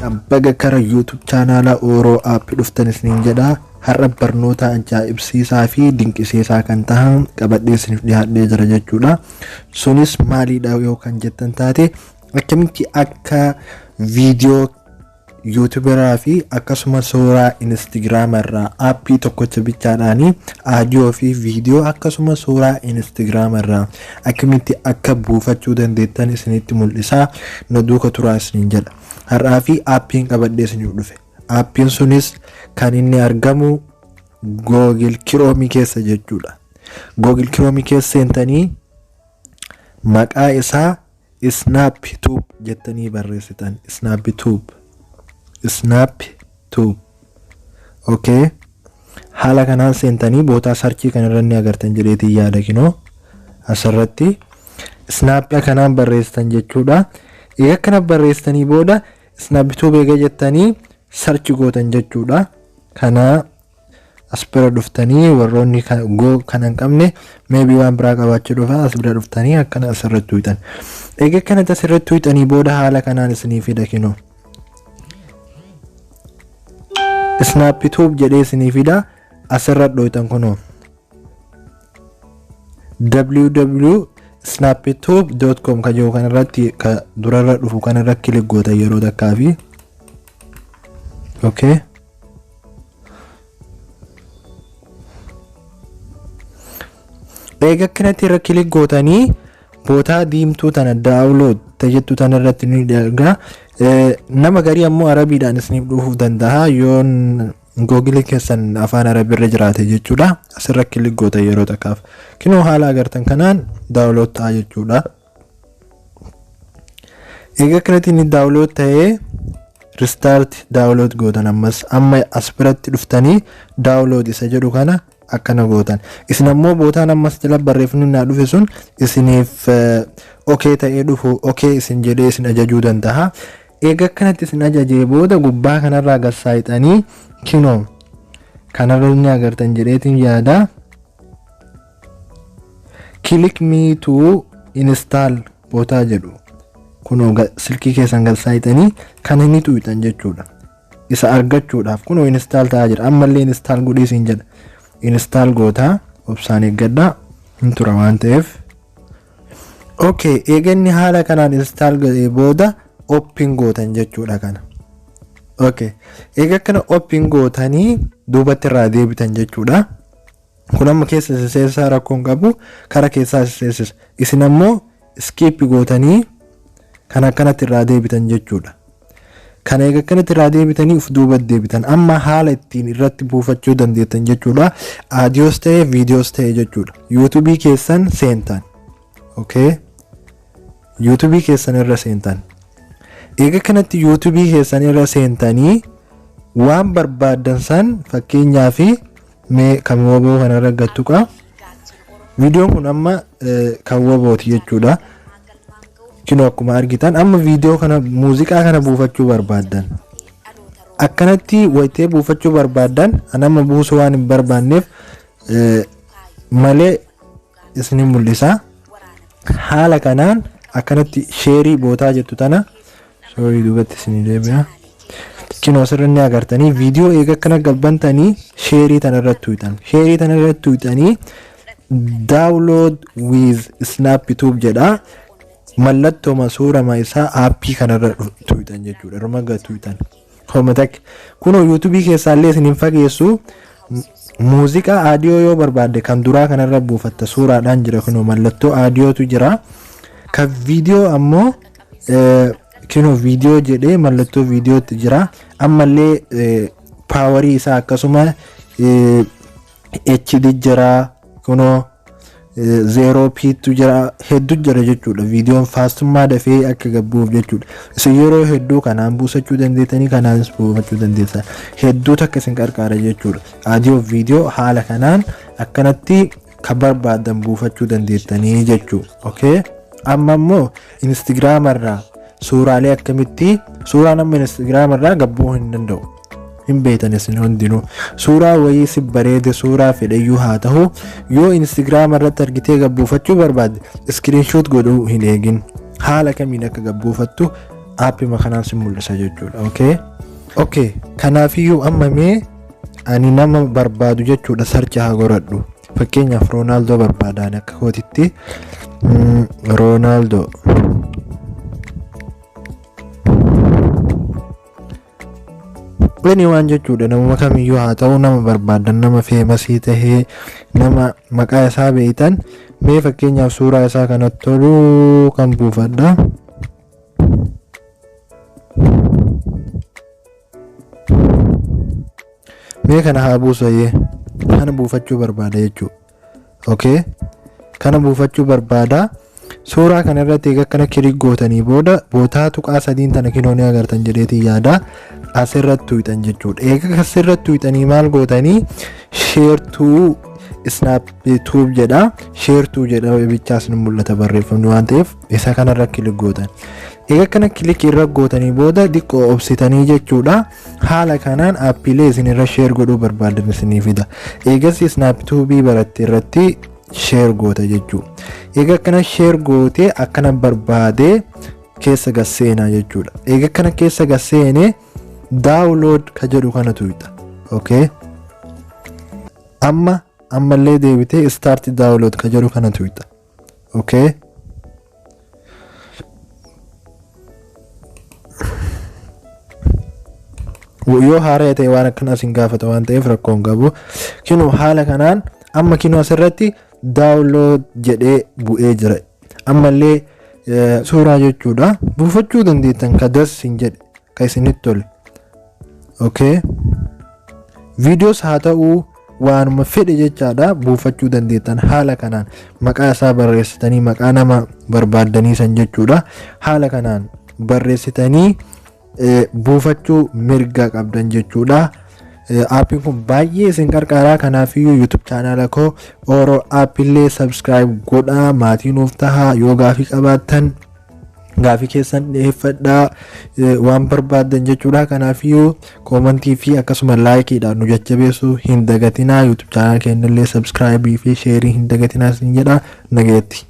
baga kara YouTube channel Oro app dhuftanis nin jedha. Har'a barnoota ajaa'ibsiisaa fi dinqisiisaa kan tahan qabadhee isiniif dhiyaadhee jira jechuudha. Sunis maalidha yoo kan jettan taate akkamitti akka viidiyoo YouTuberaa fi akkasumas suuraa Instagram irraa aappii tokkocha bichaadhaanii audio fi viidiyoo akkasumas suuraa Instagram irraa akkamitti akka buufachuu dandeettan isinitti mul'isaa na duuka turaa isiniin jedha. Har'aa fi aappiin qabadhee isiniif dhufe. Aappiin sunis kan inni argamu Google Chrome keessa jechuudha. Google Chrome keessa seentanii maqaa isaa SnapTube jettanii barreessitan. SnapTube. Okay. Haala kanaan seentanii bootaa sarchii kanarra ni agartan jedheetii yaada kinoo asirratti Snap kanaan barreessitan jechuudha. Egaa kana barreessitanii booda SnapTube eega jettanii sarchi gootan jechuudha. Kana as bira dhuftanii warroonni kan hin qabne maybe waan biraa qabaachuu dhufa as bira dhuftanii akkana asirratti tuutan. Egaa kana asirratti tuutanii booda haala kanaan isinii fida kinoo. SnapTube jedhee isinii fida asirratti dhootan kunoo. www.snaptube.com kajoo kanarratti ka durarra dhufu kanarra kilik gootan yeroo takkaa fi okay. Egaa kanatti irra kilik gootanii bootaa diimtuu tana download tajettu tana irratti ni argaa. Nama garii ammoo arabiidhaan isiniif dhufuu danda'a yoo Google keessan afaan arabiirra jiraate jechuudha. Asirra kilik gootan yeroo takkaaf kinoo haala agartan kanaan download ta'a jechuudha. Egaa kanatti ni download ta'ee restart download gootan amma as biratti dhuftanii download isa jedhu kana akkana gootan. Isin ammoo bootaan ammas jala barreeffamni naa dhufe sun isiniif okay ta'ee dhufu okay isin jedhee isin ajajuu danda'a. Egaa kanatti isin ajajee booda gubbaa kanarraa gasaayitanii kinoo kanarra ni agartan jedheetiin yaada. Click me to install bootaa jedhu kunoo silkii keessan gasaayitanii kan inni tuutan jechuudha. Isa argachuudhaaf kunoo install ta'aa jira. Ammallee install godhee isin jedha. Install gootaa obsaan eeggadhaa hin tura waan ta'eef. Okay, eeganni haala kanaan install godhee booda open gootan jechuudha kana. Okay, eega kana open gootanii duubatti irraa deebitan jechuudha. Kun amma keessa seensaa rakkoon qabu kara keessaa seensisa. Isin ammoo skip gootanii kan akkanatti irraa deebitan jechuudha. Kana eega kanatti irraa deebitanii uf duubatti deebitan amma haala ittiin irratti buufachuu dandeettan jechuudha. Audioos ta'e viidiyoos ta'e jechuudha. YouTube keessan seentan. Okay. YouTube keessan irra seentan. Eega kanatti YouTube keessan irra seentanii waan barbaadan san fakkeenyaaf mee kan woboo kanarra gattuqa. Viidiyoon kun amma kan wobooti jechuudha. Kinoo akkuma argitan amma viidiyoo kana muuziqaa kana buufachuu barbaadan akkanatti wayitee buufachuu barbaadan anama buusuu waan hin barbaanneef malee isinin mul'isa. Haala kanaan akkanatti sheerii bootaa jettu tana sorry duubatti isinii deebi'a. Kinoo sirriitti agartanii viidiyoo eega kana gabbantanii sheerii tana irratti tuutan. Sheerii tana irratti tuutanii download with SnapTube jedha. Mallattoo masuurama isaa aappii kanarra tuutan jechuudha. Rumaga tuutan. Homatak kunoo YouTube keessaallee isiniin fageessu muuziqaa audio yoo barbaadde kan duraa kanarra buufatta suuraadhaan jira kunoo mallattoo audiotu jira. Kan viidiyoo ammoo kinoo viidiyoo jedhee mallattoo viidiyootti jira. Ammallee paawarii isaa akkasuma HD jira kunoo 0p jira hedduu jira jechuudha. Viidiyoon faastummaa dafee akka gabbuuf jechuudha. Isin yeroo hedduu kanaan buusachuu dandeettanii kanaanis buufachuu dandeessan. Hedduu takka isin qarqaara jechuudha. Audio viidiyoo haala kanaan akkanatti kan barbaadan buufachuu dandeettanii jechuudha. Okay? Amma immoo Instagram irraa suuraalee akkamitti suuraan amma Instagram irraa gabbuu hin danda'u. Hin beektan isin hundinuu suuraa wayii si bareede suuraa fedhayyuu haa ta'u yoo Instagram irratti argitee gabbuufachuu barbaadde screenshot godhuu hin eegin. Haala kamiin akka gabbuufattu aappii kanaan si mul'isa jechuudha. Okay, kanaafiyyuu amma mee ani nama barbaadu jechuudha sarchi haa godhadhu. Fakkeenyaaf Roonaaldoo barbaadaan akka kootitti Roonaaldoo waan jechuudha. Nama kamiyyuu haa ta'u nama barbaadan nama feemasii tahee nama maqaa isaa beektan mee fakkeenyaaf suuraa isaa kanatti tolu kan buufadha. Mee kana haa buusayyee kana buufachuu barbaada jechuudha. Kana buufachuu barbaada. Suuraa kana irratti egaa kana kilik gootanii booda bootaa tuqaa sadiin tana kinoo ni agartan jedheetii yaada asirratti tuutan jechuudha. Egaa asirratti tuutanii maal gootanii share to snaptube jedha. Share to jedha bichaas ni mul'ata barreeffamni waan ta'eef isa kanarra kilik gootan. Egaa kana kilik irra gootanii booda diqqoo obsitanii jechuudha. Haala kanaan aappiilee isin irra share godhuu barbaadan isinii fida. Eegas snaptube baratti irratti share goota jechuudha. Egaa kana share gootee akkana barbaadee keessa gasseenaa jechuudha. Egaa kana keessa gasseenee download ka jedhu kana tuuta. Ammallee deebitee start download ka jedhu kana tuuta. Yoo haaraa ta'e waan akkana isin gaafata waan ta'eef rakkoon qabu. Kinoo haala kanaan amma kinoo asirratti download jedhee bu'ee jira. Ammallee suuraa jechuudha. Buufachuu dandeettan ka dassin jedhe ka isinitti tole. Videos haa ta'uu waanuma fedhe jechaadha buufachuu dandeettan haala kanaan maqaa isaa barreessitanii maqaa nama barbaaddanii san jechuudha. Haala kanaan barreessitanii buufachuu mirga qabdan jechuudha. Aappiin kun baay'ee isin gargaaraa. Kanaafiyyuu YouTube chaanaala koo Oro Aappiillee subscribe godhaa. Maatii nuuf tahaa. Yoo gaafii qabaattan gaafii keessan dhiyeeffadhaa waan barbaadan jechuudha. Kanaafiyyuu koomentii fi akkasuma laayikiidhaan nu jajjabeessuu hin dagatinaa. YouTube chaanaala keenyallee subscribe fi sheerii hin dagatinaa isin jedha. Nagayetti.